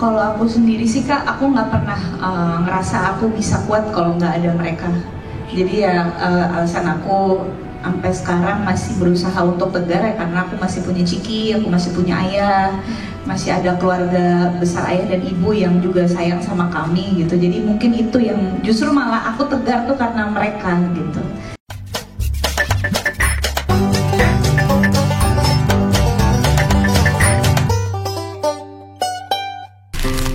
Kalau aku sendiri sih Kak, aku nggak pernah ngerasa aku bisa kuat kalau nggak ada mereka. Jadi ya alasan aku sampai sekarang masih berusaha untuk tegar ya karena aku masih punya Ciki, aku masih punya ayah, masih ada keluarga besar ayah dan ibu yang juga sayang sama kami gitu. Jadi mungkin itu yang justru malah aku tegar tuh karena mereka gitu.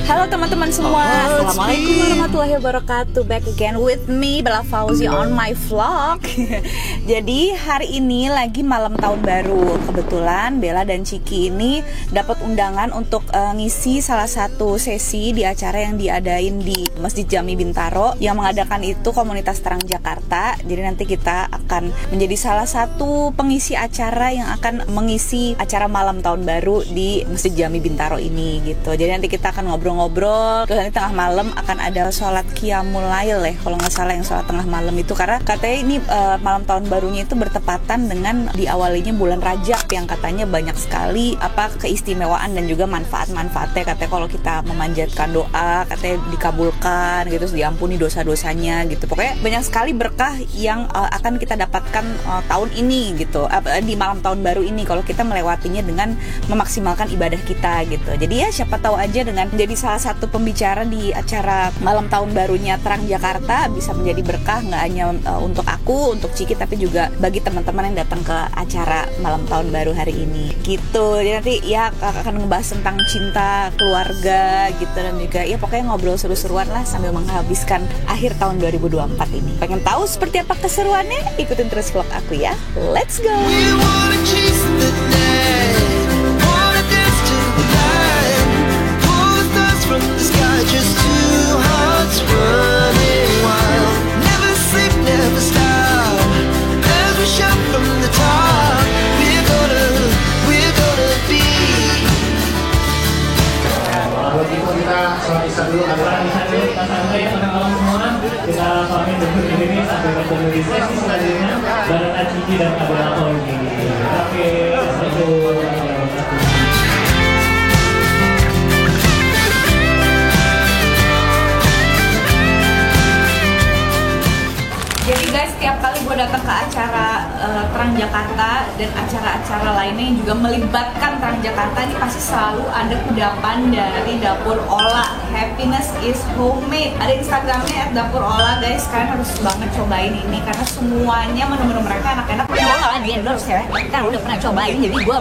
Halo teman-teman semua, Assalamualaikum warahmatullahi wabarakatuh. Back again with me, Bella Fauzi on my vlog. Jadi hari ini lagi malam tahun baru. Kebetulan Bella dan Ciki ini dapat undangan untuk ngisi salah satu sesi di acara yang diadain di Masjid Jami Bintaro. Yang mengadakan itu komunitas Terang Jakarta. Jadi nanti kita akan menjadi salah satu pengisi acara yang akan mengisi acara malam tahun baru di Masjid Jami Bintaro ini gitu. Jadi nanti kita akan ngobrol-ngobrol, terus nanti tengah malam akan ada sholat Qiyamul Lail ya, kalau nggak salah yang sholat tengah malam itu, karena katanya ini malam tahun barunya itu bertepatan dengan diawalinya bulan Rajab yang katanya banyak sekali keistimewaan dan juga manfaat-manfaatnya. Katanya kalau kita memanjatkan doa katanya dikabulkan gitu, terus diampuni dosa-dosanya gitu. Pokoknya banyak sekali berkah yang akan kita dapatkan tahun ini gitu, di malam tahun baru ini kalau kita melewatinya dengan memaksimalkan ibadah kita gitu. Jadi ya siapa tahu aja dengan menjadi salah satu pembicara di acara malam tahun barunya Terang Jakarta bisa menjadi berkah nggak hanya untuk aku, untuk Ciki, tapi juga bagi teman-teman yang datang ke acara malam tahun baru hari ini gitu. Jadi nanti ya akan ngebahas tentang cinta, keluarga gitu, dan juga ya pokoknya ngobrol seru-seruan lah sambil menghabiskan akhir tahun 2024 ini. Pengen tahu seperti apa keseruannya? Ikutin terus vlog aku ya. Let's go. From the sky, just two hearts running wild. Never sleep, never stop. As we shout from the top, we're gonna be. Kalau gitu kita sholat isya dulu, kita santai tenang semua. Kita sholat ini sampai bertemu di sesi selanjutnya bareng Ciki dan Abel ini. Oke, satu. Jadi guys, setiap kali gue datang ke acara Terang Jakarta dan acara-acara lainnya yang juga melibatkan Terang Jakarta, ini pasti selalu ada kudapan dari Dapur Ola. Happiness is homemade. Ada Instagramnya @dapurola guys. Kalian harus banget cobain ini karena semuanya menu-menu mereka enak-enak. Gue nggak di endorse ya, kan udah pernah cobain, jadi gue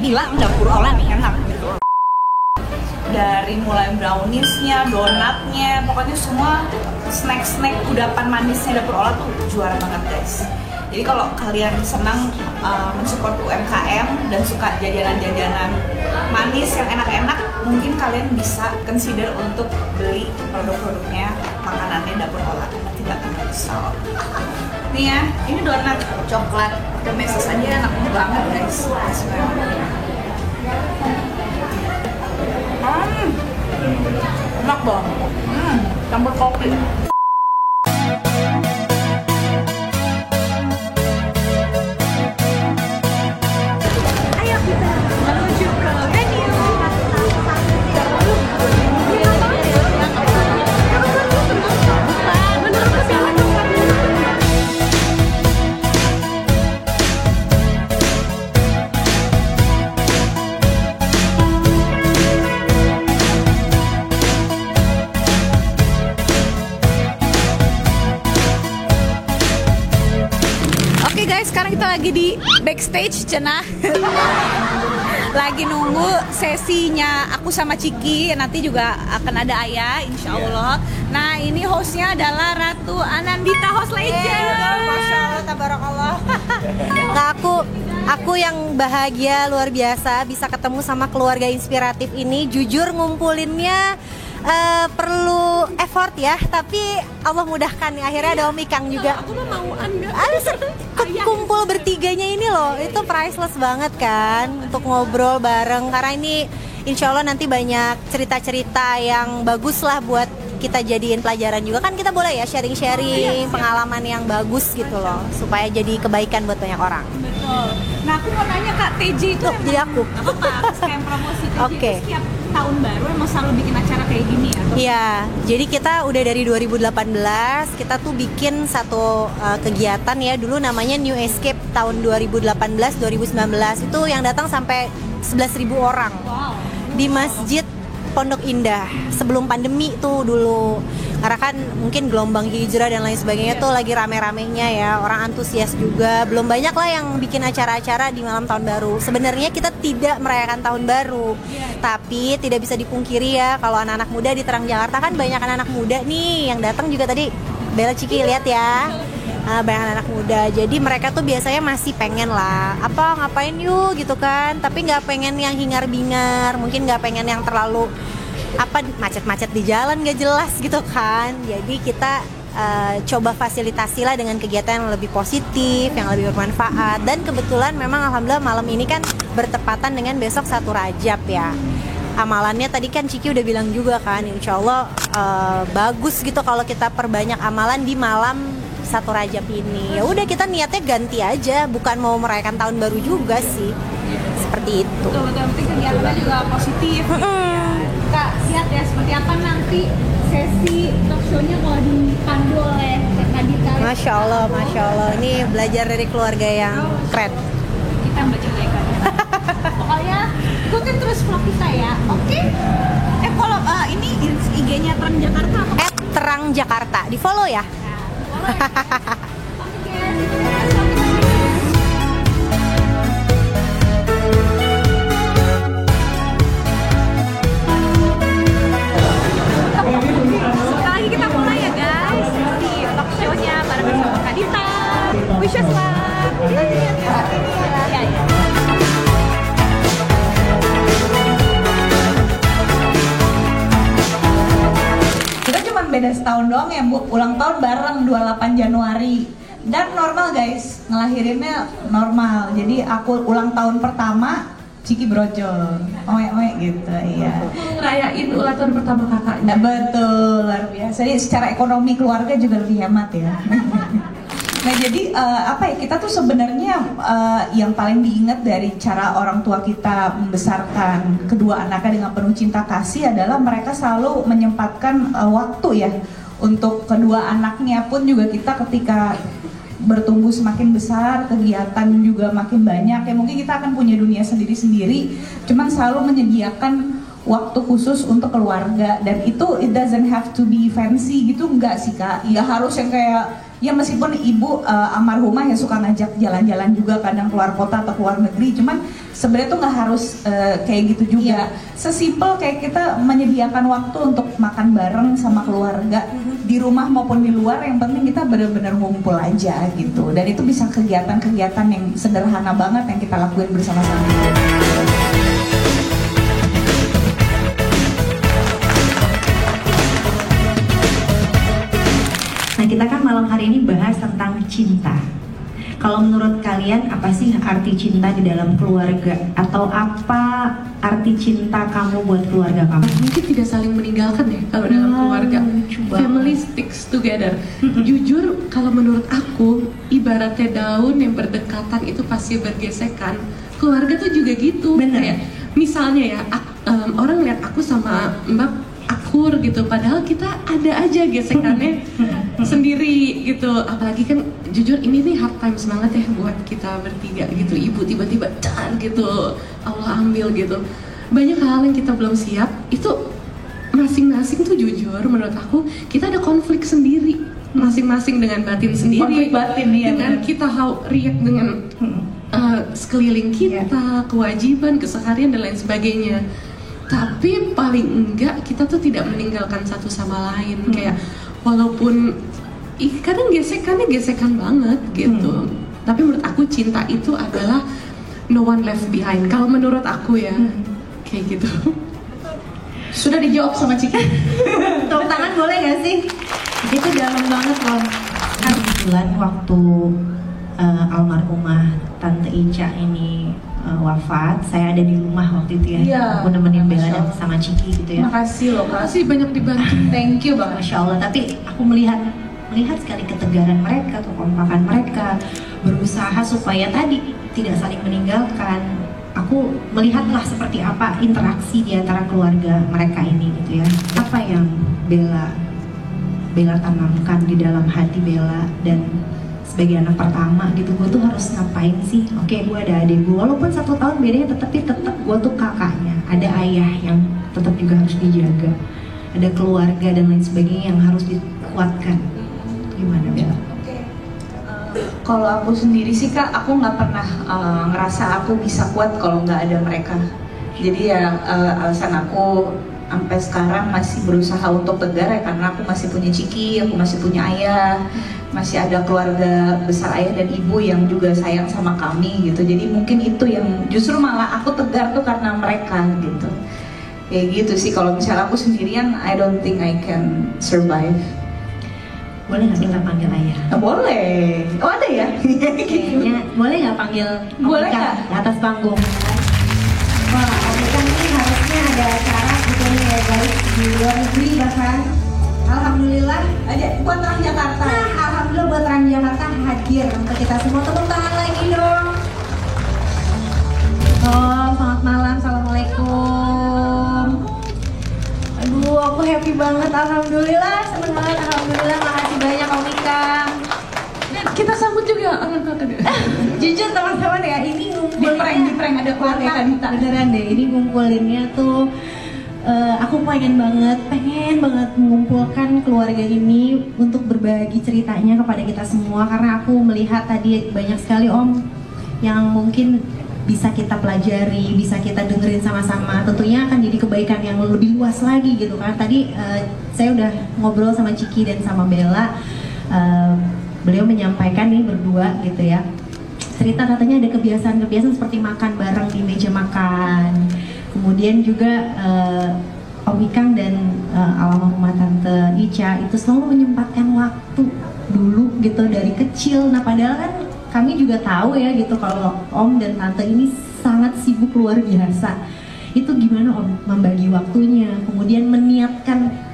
bilang Dapur Ola nih enak. Dari mulai browniesnya, donatnya, pokoknya semua snack-snack kudapan manisnya Dapur Ola tuh juara banget guys. Jadi kalau kalian senang mensupport UMKM dan suka jajanan-jajanan manis yang enak-enak, mungkin kalian bisa consider untuk beli produk-produknya, makanannya Dapur Ola. Tidak akan menyesal. Nih ya, ini donat coklat pakai meses aja enak banget guys. Enak banget. Campur kopi. Ayo kita menuju ke venue. Oke guys, sekarang kita lagi di backstage cenah. Lagi nunggu sesinya aku sama Ciki. Nanti juga akan ada Ayah, insya Allah. Nah ini hostnya adalah Ratu Anandita, host legend. Masya Allah, tabarakallah. Nah, aku yang bahagia luar biasa bisa ketemu sama keluarga inspiratif ini. Jujur ngumpulinnya perlu effort ya, tapi Allah mudahkan nih. Akhirnya ada Om Ikang juga. Aku mah mau anda. Kumpul bertiganya ini loh, itu priceless banget kan untuk ngobrol bareng, karena ini insya Allah nanti banyak cerita-cerita yang bagus lah buat kita jadiin pelajaran juga kan, kita boleh ya sharing-sharing pengalaman yang bagus gitu loh, supaya jadi kebaikan buat banyak orang. Betul. Nah aku mau nanya Kak, TJ itu Tuh, jadi aku. apa sekalian promosi TJ Oke. itu setiap tahun baru emang selalu bikin acara kayak gini ya? Iya, jadi kita udah dari 2018 kita tuh bikin satu kegiatan ya, dulu namanya New Escape tahun 2018-2019 itu yang datang sampai 11.000 orang di Masjid Pondok Indah sebelum pandemi tuh dulu, karena kan mungkin gelombang hijrah dan lain sebagainya tuh lagi rame-ramenya ya, orang antusias juga, belum banyak lah yang bikin acara-acara di malam tahun baru. Sebenarnya kita tidak merayakan tahun baru, tapi tidak bisa dipungkiri ya kalau anak-anak muda di Terang Jakarta kan banyak anak muda nih yang datang juga tadi Bella Ciki lihat ya. Banyak anak muda, jadi mereka tuh biasanya masih pengen lah apa ngapain yuk gitu kan, tapi nggak pengen yang hingar-bingar, mungkin nggak pengen yang terlalu apa macet-macet di jalan nggak jelas gitu kan. Jadi kita coba fasilitasi lah dengan kegiatan yang lebih positif, yang lebih bermanfaat. Dan kebetulan memang alhamdulillah malam ini kan bertepatan dengan besok 1 Rajab ya. Amalannya tadi kan Ciki udah bilang juga kan, insya Allah bagus gitu kalau kita perbanyak amalan di malam 1 Rajab ini. Ya udah kita niatnya ganti aja, bukan mau merayakan tahun baru juga sih. Seperti itu. Betul, penting kegiatannya juga positif. Kak, lihat ya seperti apa nanti sesi talk show-nya kalau dipandu oleh Kak Dita. Masya Allah, ini belajar dari keluarga yang keren. Kita belajar dari Kak Dita. Pokoknya ikutin terus vlog kita ya, oke? Kalau ini IG-nya Terang Jakarta apa? @Terang Jakarta, di follow ya. Sekali lagi kita mulai ya guys di talk show-nya bareng bersama Kak Dita. Wish us luck. Ya. Kita cuma beda setahun doang ya Bu, ulang tahun bareng 28 Januari. Dan normal guys, ngelahirinnya normal. Jadi aku ulang tahun pertama, Ciki brojol, oe gitu, iya. Ngerayain ulang tahun pertama kakaknya. Nah, betul, luar biasa. Jadi secara ekonomi keluarga juga lebih hemat ya. Nah jadi apa ya, kita tuh sebenarnya yang paling diingat dari cara orang tua kita membesarkan kedua anaknya dengan penuh cinta kasih adalah mereka selalu menyempatkan waktu ya untuk kedua anaknya. Pun juga kita ketika bertumbuh semakin besar, kegiatan juga makin banyak ya, mungkin kita akan punya dunia sendiri-sendiri, cuman selalu menyediakan waktu khusus untuk keluarga. Dan itu it doesn't have to be fancy gitu, enggak sih Kak, ya harus yang kayak ya meskipun ibu almarhumah ya suka ngajak jalan-jalan juga, kadang keluar kota atau keluar negeri, cuman sebenarnya tuh nggak harus kayak gitu juga. Sesimpel kayak kita menyediakan waktu untuk makan bareng sama keluarga di rumah maupun di luar, yang penting kita benar-benar ngumpul aja gitu. Dan itu bisa kegiatan-kegiatan yang sederhana banget yang kita lakuin bersama-sama. Nah, kita kan malam hari ini bahas tentang cinta. Kalau menurut kalian apa sih arti cinta di dalam keluarga? Atau apa arti cinta kamu buat keluarga kamu? Mungkin tidak saling meninggalkan ya kalau dalam keluarga. Family sticks together. Jujur kalau menurut aku, ibaratnya daun yang berdekatan itu pasti bergesekan. Keluarga tuh juga gitu. Bener. Kayak, misalnya ya, orang lihat aku sama Mbak akur gitu, padahal kita ada aja gesekannya sendiri gitu. Apalagi kan jujur ini nih hard times banget ya buat kita bertiga gitu. Ibu tiba-tiba car gitu, Allah ambil gitu. Banyak hal yang kita belum siap, itu masing-masing tuh jujur menurut aku kita ada konflik sendiri, masing-masing dengan batin sendiri. Konflik batin ya, dengan kita react dengan sekeliling kita, kewajiban, keseharian dan lain sebagainya. Tapi paling enggak kita tuh tidak meninggalkan satu sama lain. Kayak walaupun kadang gesekannya gesekan banget gitu. Tapi menurut aku cinta itu adalah no one left behind. Kalau menurut aku ya kayak gitu. Sudah dijawab sama Ciki. Tepuk tangan boleh gak sih? Itu dalam banget loh. Kan kebetulan waktu almarhumah Tante Ica ini wafat, saya ada di rumah waktu itu ya. Iya. Aku nemenin Bella Masya dan Allah. sama Ciki gitu ya. Makasih loh Kak. Makasih banyak dibantu. Thank you banget. Masya Allah, tapi aku melihat sekali ketegaran mereka, kekompakan mereka, berusaha supaya tadi tidak saling meninggalkan. Aku melihatlah seperti apa interaksi di antara keluarga mereka ini gitu ya. Apa yang Bella tanamkan di dalam hati Bella, dan sebagai anak pertama gitu, gue tuh harus ngapain sih? Oke, gue ada adik gue, walaupun 1 tahun bedanya, tetap gue tuh kakaknya. Ada ayah yang tetap juga harus dijaga, ada keluarga dan lain sebagainya yang harus dikuatkan. Gimana Bella? Kalau aku sendiri sih Kak, aku nggak pernah ngerasa aku bisa kuat kalau nggak ada mereka. Jadi ya alasan aku sampai sekarang masih berusaha untuk tegar ya karena aku masih punya Ciki, aku masih punya ayah, masih ada keluarga besar ayah dan ibu yang juga sayang sama kami gitu. Jadi mungkin itu yang justru malah aku tegar tuh karena mereka gitu. Kayak gitu sih, kalau misalnya aku sendirian, I don't think I can survive. Boleh nggak kita panggil ayah? Boleh. Oh ada ya? Kayaknya boleh nggak panggil Boleh Om Ika nggak? di atas panggung? Wah, Om Ika ini harusnya ada acara sebetulnya ya guys, di luar negeri bahkan. Alhamdulillah. Ada buat orang Jakarta. Nah, alhamdulillah buat Trans Jakarta hadir untuk kita semua. Tepuk tangan lagi dong. Oh, selamat malam, assalamualaikum. Aduh, aku happy banget, alhamdulillah, seneng banget, alhamdulillah, makasih banyak Om Ika. Dan kita sambut juga orang tua kedua. Jujur teman-teman ya, ini Di prank ada keluarga Kadita. Beneran deh, ini ngumpulinnya tuh aku pengen banget mengumpulkan keluarga ini untuk berbagi ceritanya kepada kita semua, karena aku melihat tadi banyak sekali Om yang mungkin bisa kita pelajari, bisa kita dengerin sama-sama. Tentunya akan jadi kebaikan yang lebih luas lagi gitu kan. Tadi saya udah ngobrol sama Ciki dan sama Bella, beliau menyampaikan nih berdua gitu ya, cerita katanya ada kebiasaan-kebiasaan seperti makan bareng di meja makan. Kemudian juga Om Ikang dan almarhumah Tante Ica itu selalu menyempatkan waktu dulu gitu dari kecil. Nah padahal kan kami juga tahu ya gitu kalau Om dan Tante ini sangat sibuk luar biasa. Itu gimana Om membagi waktunya, kemudian meniatkan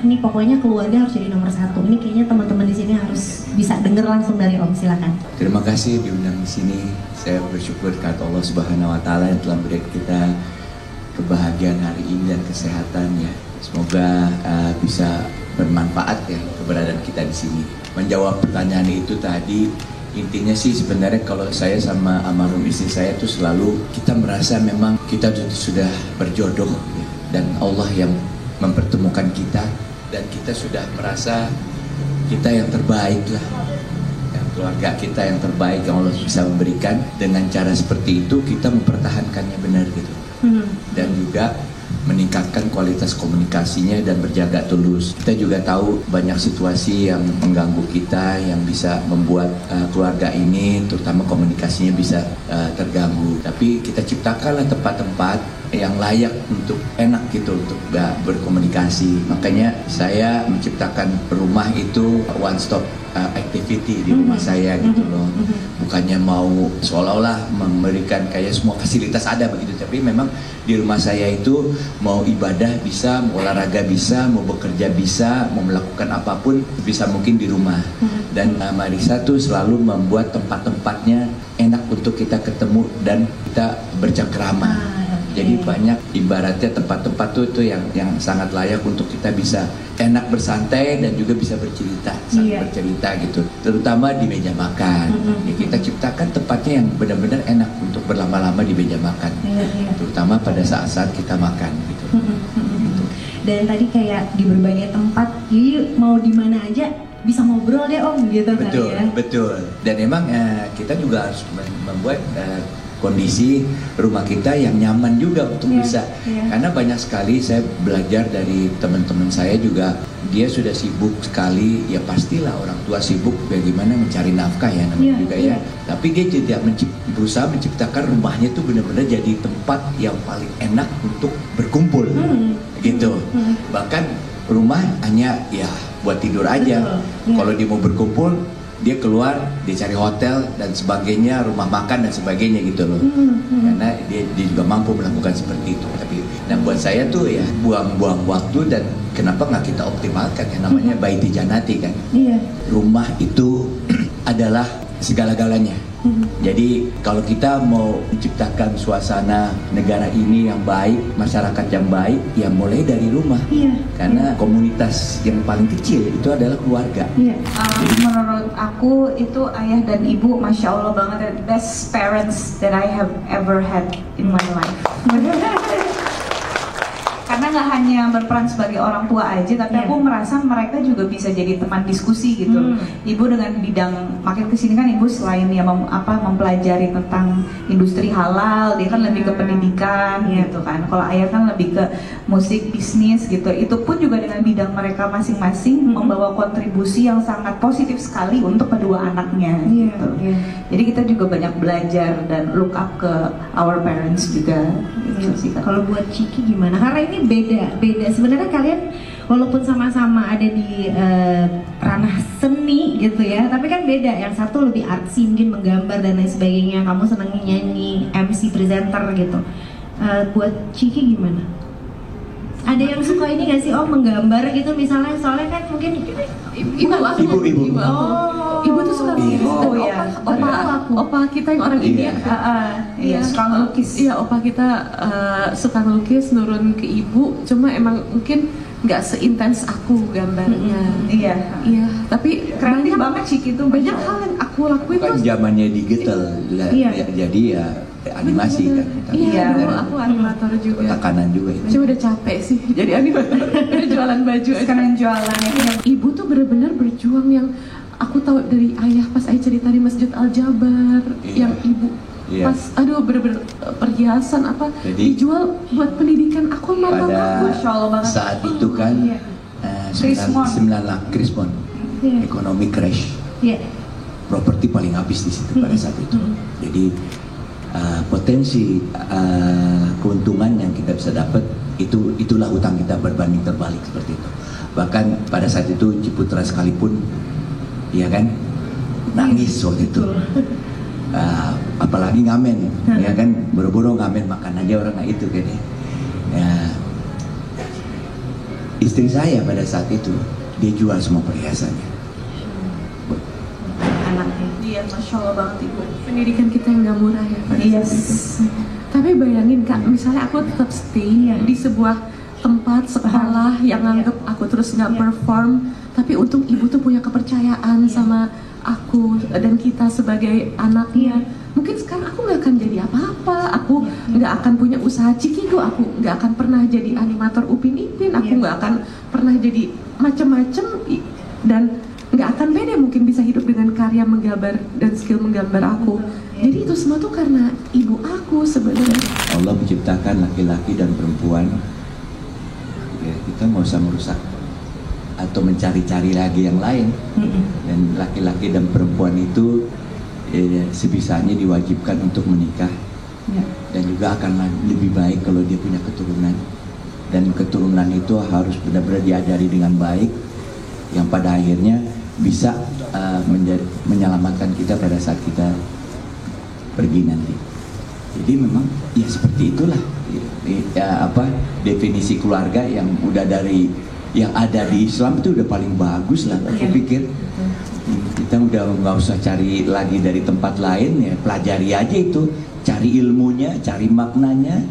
ini pokoknya keluarga harus jadi nomor 1. Ini kayaknya teman-teman di sini harus bisa denger langsung dari Om, silakan. Terima kasih diundang di sini. Saya bersyukur kepada Allah Subhanahu Wa Taala yang telah beri kita kebahagiaan hari ini dan kesehatan ya. Semoga bisa bermanfaat ya keberadaan kita di sini. Menjawab pertanyaan itu tadi, intinya sih sebenarnya kalau saya sama almarhum istri saya tuh selalu kita merasa memang kita sudah berjodoh ya, dan Allah yang mempertemukan kita, dan kita sudah merasa kita yang terbaik lah, yang keluarga kita yang terbaik yang Allah bisa memberikan. Dengan cara seperti itu kita mempertahankannya benar gitu, dan juga meningkatkan kualitas komunikasinya dan berjaga tulus. Kita juga tahu banyak situasi yang mengganggu kita, yang bisa membuat keluarga ini terutama komunikasinya bisa terganggu. Tapi kita ciptakanlah tempat-tempat yang layak untuk enak gitu untuk berkomunikasi. Makanya saya menciptakan rumah itu one stop activity di rumah saya gitu loh. Bukannya mau seolah-olah memberikan kayak semua fasilitas ada begitu, tapi memang di rumah saya itu mau ibadah bisa, mau olahraga bisa, mau bekerja bisa, mau melakukan apapun bisa mungkin di rumah. Dan Marisa tuh selalu membuat tempat-tempatnya enak untuk kita ketemu dan kita bercengkrama. Jadi banyak ibaratnya tempat-tempat tuh itu yang sangat layak untuk kita bisa enak bersantai dan juga bisa bercerita, bercerita gitu. Terutama di meja makan. Ya, kita ciptakan tempatnya yang benar-benar enak untuk berlama-lama di meja makan. Terutama pada saat-saat kita makan gitu. Dan tadi kayak di berbagai tempat, jadi mau di mana aja bisa ngobrol deh Om gitu. Betul, kali ya. betul. Dan emang kita juga harus membuat kondisi rumah kita yang nyaman juga untuk bisa. Karena banyak sekali saya belajar dari teman-teman saya juga, dia sudah sibuk sekali, ya pastilah orang tua sibuk bagaimana mencari nafkah ya namanya juga ya. Tapi dia tidak berusaha menciptakan rumahnya itu benar-benar jadi tempat yang paling enak untuk berkumpul gitu. Bahkan rumah hanya ya buat tidur aja. Kalau dia mau berkumpul dia keluar, dia cari hotel dan sebagainya, rumah makan dan sebagainya gitu loh. Karena dia juga mampu melakukan seperti itu. Tapi nah buat saya tuh ya buang-buang waktu, dan kenapa nggak kita optimalkan yang namanya baiti janati kan? Rumah itu adalah segala-galanya. Jadi kalau kita mau menciptakan suasana negara ini yang baik, masyarakat yang baik, ya mulai dari rumah. Karena komunitas yang paling kecil itu adalah keluarga. Menurut aku itu ayah dan ibu, masya Allah banget, the best parents that I have ever had in my life. Karena nggak hanya berperan sebagai orang tua aja, tapi aku merasa mereka juga bisa jadi teman diskusi gitu. Ibu dengan bidang, makin kesini kan ibu selain ya mempelajari tentang industri halal, dia kan lebih ke pendidikan gitu kan. Kalau ayah kan lebih ke musik, bisnis gitu. Itu pun juga dengan bidang mereka masing-masing membawa kontribusi yang sangat positif sekali untuk kedua anaknya gitu. Jadi kita juga banyak belajar dan look up ke our parents juga. Gitu sih. Kalau buat Ciki gimana? Karena ini beda. Sebenarnya kalian walaupun sama-sama ada di ranah seni gitu ya, tapi kan beda. Yang satu lebih artsy, mungkin menggambar dan lain sebagainya. Kamu senangnya nyanyi, MC, presenter gitu. Buat Ciki gimana? Ada yang suka ini nggak sih, menggambar gitu misalnya, soalnya kan mungkin ibu tuh suka lukis. Opa kita yang orang India. Suka ngelukis. Iya, opa kita suka ngelukis, nurun ke ibu. Cuma emang mungkin nggak seintens aku gambarnya. Iya. Tapi kreatif banget sih gitu. Banyak hal yang aku lakuin kan zamannya digital, jadi ya animasi kan. Iya, aku animator juga. Tekanan juga itu. Cuma udah capek sih jadi animator. Udah jualan baju. Sekarang jualan ya. Ibu tuh benar-benar berjuang yang aku tahu dari ayah pas ayah cerita di Masjid Al Jabar, yang ibu pas bener-bener perhiasan dijual buat pendidikan aku sama pada saat itu kan 9 Krismon ekonomi crash, properti paling habis di situ pada saat itu. Jadi potensi keuntungan yang kita bisa dapat itulah hutang kita berbanding terbalik seperti itu. Bahkan pada saat itu Ciputra sekalipun ya kan nangis waktu itu. Apalagi ngamen, ya kan, boro-boro ngamen makan aja orang itu kan ya. Istri saya pada saat itu dia jual semua perhiasannya. Anaknya, dia masya Allah banget ibu. Pendidikan kita yang nggak murah ya. Tapi bayangin Kak, misalnya aku tetap stay di sebuah tempat sekolah yang nganggep aku terus nggak perform, tapi untung ibu tuh punya kepercayaan sama aku dan kita sebagai anaknya. Mungkin sekarang aku nggak akan jadi apa-apa, aku nggak akan punya usaha Cikigo, aku nggak akan pernah jadi animator Upin Ipin, aku nggak akan pernah jadi macem-macem, dan nggak akan beda mungkin bisa hidup dengan karya menggambar dan skill menggambar aku. Jadi itu semua tuh karena ibu aku sebenarnya. Allah menciptakan laki-laki dan perempuan, ya, kita nggak usah merusak atau mencari-cari lagi yang lain. Dan laki-laki dan perempuan itu sebisanya diwajibkan untuk menikah, dan juga akan lebih baik kalau dia punya keturunan, dan keturunan itu harus benar-benar diajari dengan baik, yang pada akhirnya bisa menyelamatkan kita pada saat kita pergi nanti. Jadi memang ya seperti itulah definisi keluarga yang udah dari yang ada di Islam itu udah paling bagus lah. Aku pikir kita udah nggak usah cari lagi dari tempat lain, ya pelajari aja itu, cari ilmunya, cari maknanya,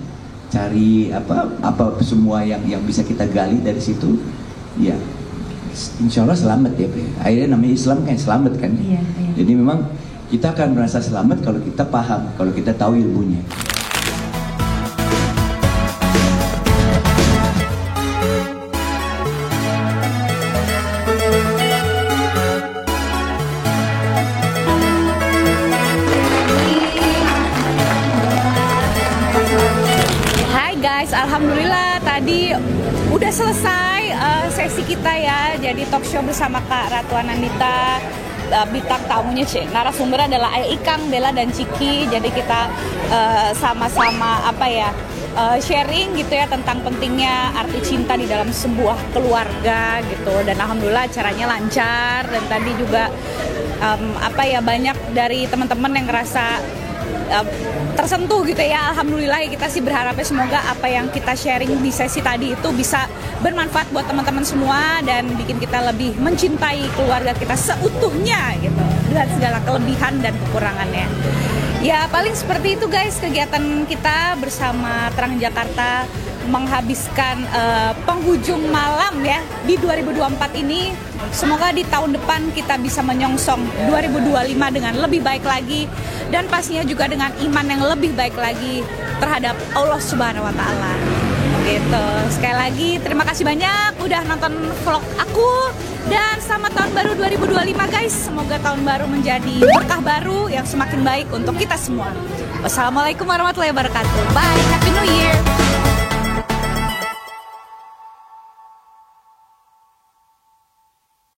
cari apa semua yang bisa kita gali dari situ, ya insya Allah selamat ya. Akhirnya namanya Islam kan selamat kan. Jadi memang kita akan merasa selamat kalau kita paham, kalau kita tahu ilmunya. Alhamdulillah tadi udah selesai sesi kita ya. Jadi talk show bersama Kak Ratu Anandita. Bintang tamunya narasumber adalah Ayah Ikang, Bella dan Ciki. Jadi kita sama-sama sharing gitu ya tentang pentingnya arti cinta di dalam sebuah keluarga gitu. Dan alhamdulillah acaranya lancar, dan tadi juga banyak dari teman-teman yang ngerasa tersentuh gitu ya. Alhamdulillah ya, kita sih berharapnya semoga apa yang kita sharing di sesi tadi itu bisa bermanfaat buat teman-teman semua dan bikin kita lebih mencintai keluarga kita seutuhnya gitu, dengan segala kelebihan dan kekurangannya. Ya paling seperti itu guys, kegiatan kita bersama Terang Jakarta menghabiskan penghujung malam ya di 2024 ini. Semoga di tahun depan kita bisa menyongsong 2025 dengan lebih baik lagi, dan pastinya juga dengan iman yang lebih baik lagi terhadap Allah Subhanahu wa Ta'ala. Gitu. Sekali lagi terima kasih banyak udah nonton vlog aku, dan selamat tahun baru 2025 guys. Semoga tahun baru menjadi berkah baru yang semakin baik untuk kita semua. Wassalamualaikum warahmatullahi wabarakatuh. Bye, Happy New Year.